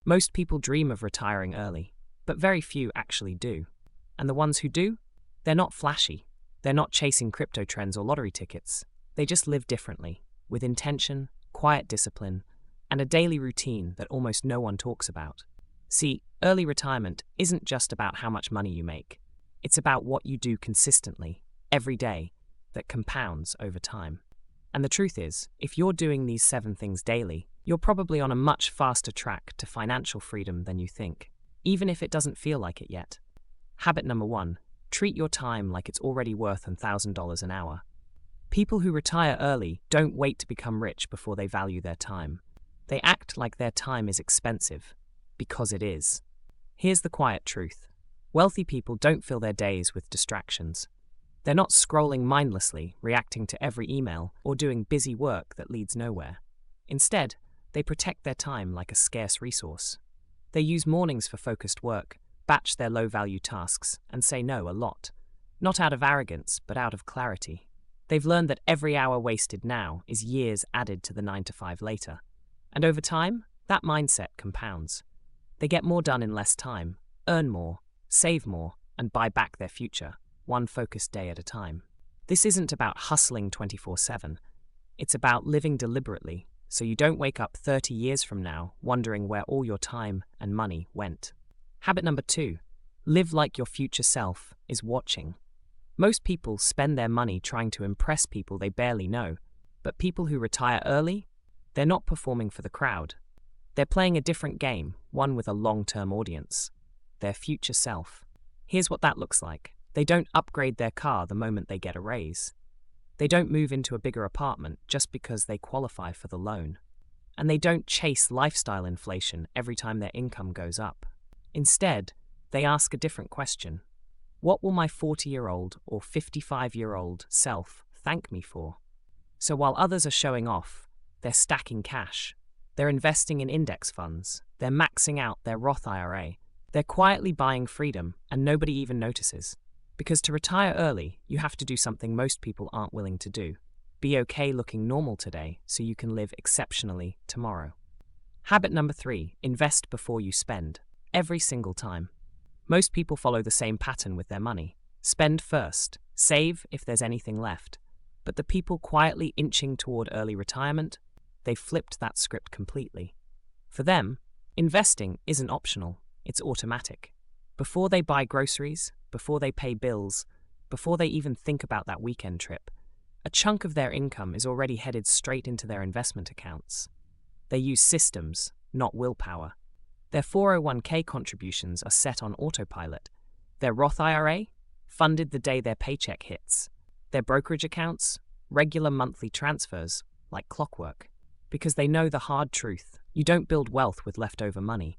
Most people dream of retiring early, but very few actually do. And the ones who do? They're not flashy. They're not chasing crypto trends or lottery tickets. They just live differently, with intention, quiet discipline, and a daily routine that almost no one talks about. See, early retirement isn't just about how much money you make. It's about what you do consistently, every day, that compounds over time. And the truth is, if you're doing these 7 things daily, you're probably on a much faster track to financial freedom than you think, even if it doesn't feel like it yet. Habit number 1, treat your time like it's already worth $1,000 an hour. People who retire early don't wait to become rich before they value their time. They act like their time is expensive, because it is. Here's the quiet truth. Wealthy people don't fill their days with distractions. They're not scrolling mindlessly, reacting to every email, or doing busy work that leads nowhere. Instead, they protect their time like a scarce resource. They use mornings for focused work, batch their low-value tasks, and say no a lot. Not out of arrogance, but out of clarity. They've learned that every hour wasted now is years added to the 9 to 5 later. And over time, that mindset compounds. They get more done in less time, earn more, save more, and buy back their future, one focused day at a time. This isn't about hustling 24/7. It's about living deliberately, so you don't wake up 30 years from now wondering where all your time and money went. Habit number 2, live like your future self is watching. Most people spend their money trying to impress people they barely know, but people who retire early, they're not performing for the crowd. They're playing a different game, one with a long-term audience. Their future self. Here's what that looks like. They don't upgrade their car the moment they get a raise. They don't move into a bigger apartment just because they qualify for the loan. And they don't chase lifestyle inflation every time their income goes up. Instead, they ask a different question. What will my 40-year-old or 55-year-old self thank me for? So while others are showing off, they're stacking cash. They're investing in index funds. They're maxing out their Roth IRA. They're quietly buying freedom, and nobody even notices. Because to retire early, you have to do something most people aren't willing to do. Be okay looking normal today so you can live exceptionally tomorrow. Habit number 3, invest before you spend. Every single time. Most people follow the same pattern with their money. Spend first, save if there's anything left. But the people quietly inching toward early retirement, they've flipped that script completely. For them, investing isn't optional, it's automatic. Before they buy groceries, before they pay bills, before they even think about that weekend trip, a chunk of their income is already headed straight into their investment accounts. They use systems, not willpower. Their 401k contributions are set on autopilot. Their Roth IRA, funded the day their paycheck hits. Their brokerage accounts, regular monthly transfers, like clockwork. Because they know the hard truth. You don't build wealth with leftover money.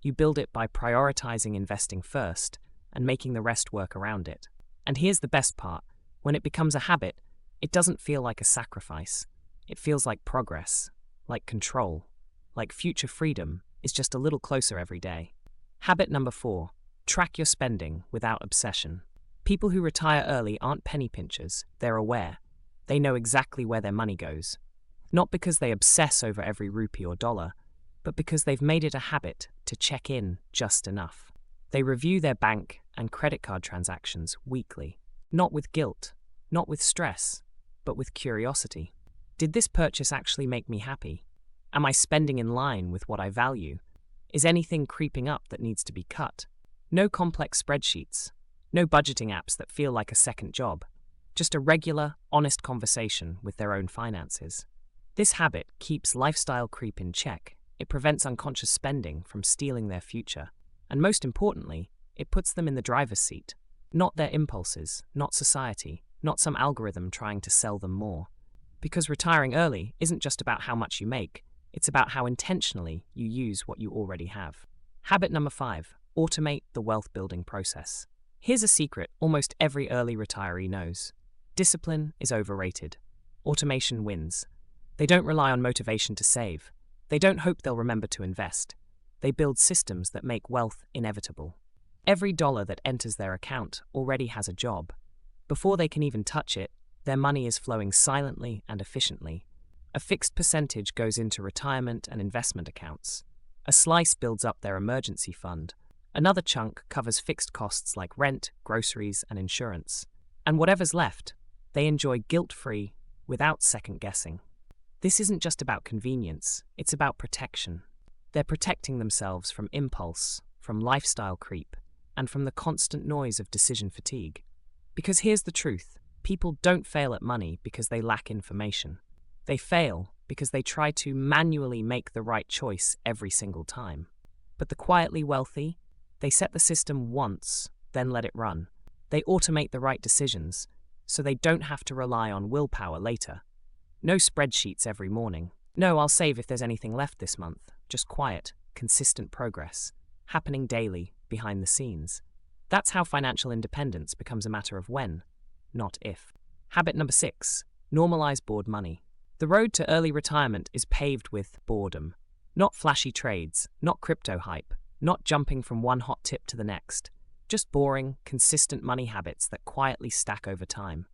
You build it by prioritizing investing first and making the rest work around it. And here's the best part. When it becomes a habit, it doesn't feel like a sacrifice. It feels like progress, like control, like future freedom is just a little closer every day. Habit number 4, track your spending without obsession. People who retire early aren't penny pinchers, they're aware. They know exactly where their money goes. Not because they obsess over every rupee or dollar, but because they've made it a habit to check in just enough. They review their bank and credit card transactions weekly, not with guilt, not with stress, but with curiosity. Did this purchase actually make me happy? Am I spending in line with what I value? Is anything creeping up that needs to be cut? No complex spreadsheets, no budgeting apps that feel like a second job, just a regular, honest conversation with their own finances. This habit keeps lifestyle creep in check. It prevents unconscious spending from stealing their future. And most importantly, it puts them in the driver's seat. Not their impulses, not society, not some algorithm trying to sell them more. Because retiring early isn't just about how much you make, it's about how intentionally you use what you already have. Habit number 5, automate the wealth building process. Here's a secret almost every early retiree knows. Discipline is overrated. Automation wins. They don't rely on motivation to save. They don't hope they'll remember to invest. They build systems that make wealth inevitable. Every dollar that enters their account already has a job. Before they can even touch it, their money is flowing silently and efficiently. A fixed percentage goes into retirement and investment accounts. A slice builds up their emergency fund. Another chunk covers fixed costs like rent, groceries, and insurance. And whatever's left, they enjoy guilt-free, without second-guessing. This isn't just about convenience, it's about protection. They're protecting themselves from impulse, from lifestyle creep, and from the constant noise of decision fatigue. Because here's the truth, people don't fail at money because they lack information. They fail because they try to manually make the right choice every single time. But the quietly wealthy, they set the system once, then let it run. They automate the right decisions, so they don't have to rely on willpower later. No spreadsheets every morning. No, I'll save if there's anything left this month. Just quiet, consistent progress, happening daily, behind the scenes. That's how financial independence becomes a matter of when, not if. Habit number 6, normalize bored money. The road to early retirement is paved with boredom. Not flashy trades, not crypto hype, not jumping from one hot tip to the next. Just boring, consistent money habits that quietly stack over time.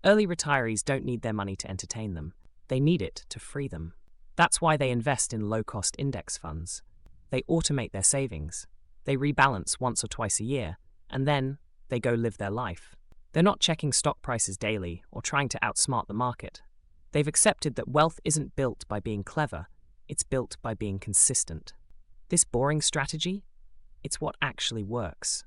Early retirees don't need their money to entertain them. They need it to free them. That's why they invest in low-cost index funds. They automate their savings. They rebalance once or twice a year, and then they go live their life. They're not checking stock prices daily or trying to outsmart the market. They've accepted that wealth isn't built by being clever, it's built by being consistent. This boring strategy, it's what actually works.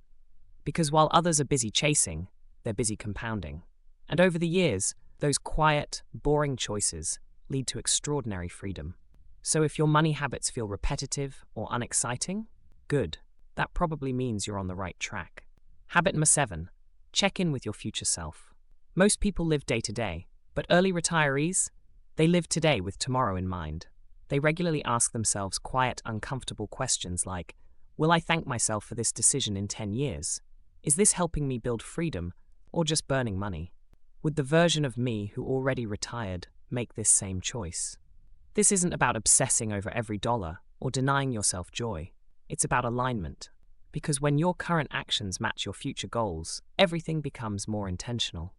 Because while others are busy chasing, they're busy compounding. And over the years, those quiet, boring choices lead to extraordinary freedom. So if your money habits feel repetitive or unexciting, good. That probably means you're on the right track. Habit number 7, check in with your future self. Most people live day to day, but early retirees, they live today with tomorrow in mind. They regularly ask themselves quiet, uncomfortable questions like, will I thank myself for this decision in 10 years? Is this helping me build freedom or just burning money? Would the version of me who already retired make this same choice? This isn't about obsessing over every dollar or denying yourself joy. It's about alignment. Because when your current actions match your future goals, everything becomes more intentional.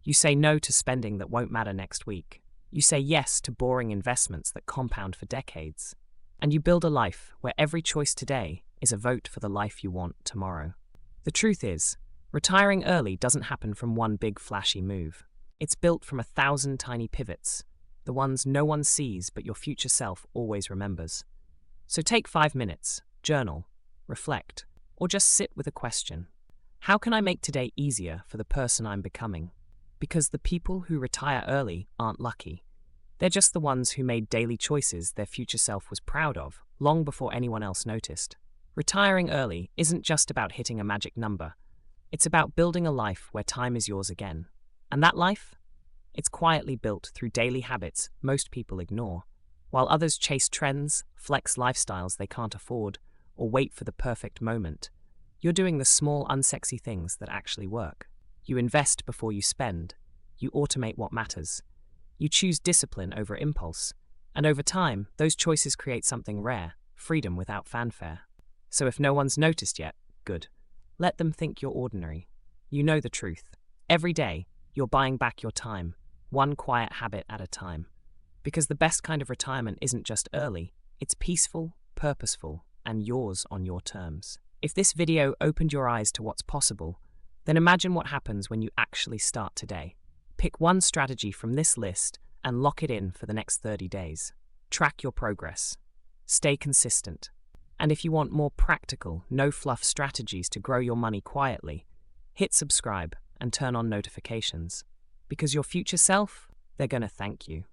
You say no to spending that won't matter next week. You say yes to boring investments that compound for decades. And you build a life where every choice today is a vote for the life you want tomorrow. The truth is, retiring early doesn't happen from one big flashy move. It's built from 1,000 tiny pivots, the ones no one sees but your future self always remembers. So take 5 minutes, journal, reflect, or just sit with a question. How can I make today easier for the person I'm becoming? Because the people who retire early aren't lucky. They're just the ones who made daily choices their future self was proud of, long before anyone else noticed. Retiring early isn't just about hitting a magic number. It's about building a life where time is yours again. And that life? It's quietly built through daily habits most people ignore. While others chase trends, flex lifestyles they can't afford, or wait for the perfect moment, you're doing the small, unsexy things that actually work. You invest before you spend. You automate what matters. You choose discipline over impulse. And over time, those choices create something rare, freedom without fanfare. So if no one's noticed yet, good. Let them think you're ordinary. You know the truth. Every day, you're buying back your time, one quiet habit at a time. Because the best kind of retirement isn't just early, it's peaceful, purposeful, and yours on your terms. If this video opened your eyes to what's possible, then imagine what happens when you actually start today. Pick one strategy from this list and lock it in for the next 30 days. Track your progress. Stay consistent. And if you want more practical, no-fluff strategies to grow your money quietly, hit subscribe and turn on notifications. Because your future self, they're going to thank you.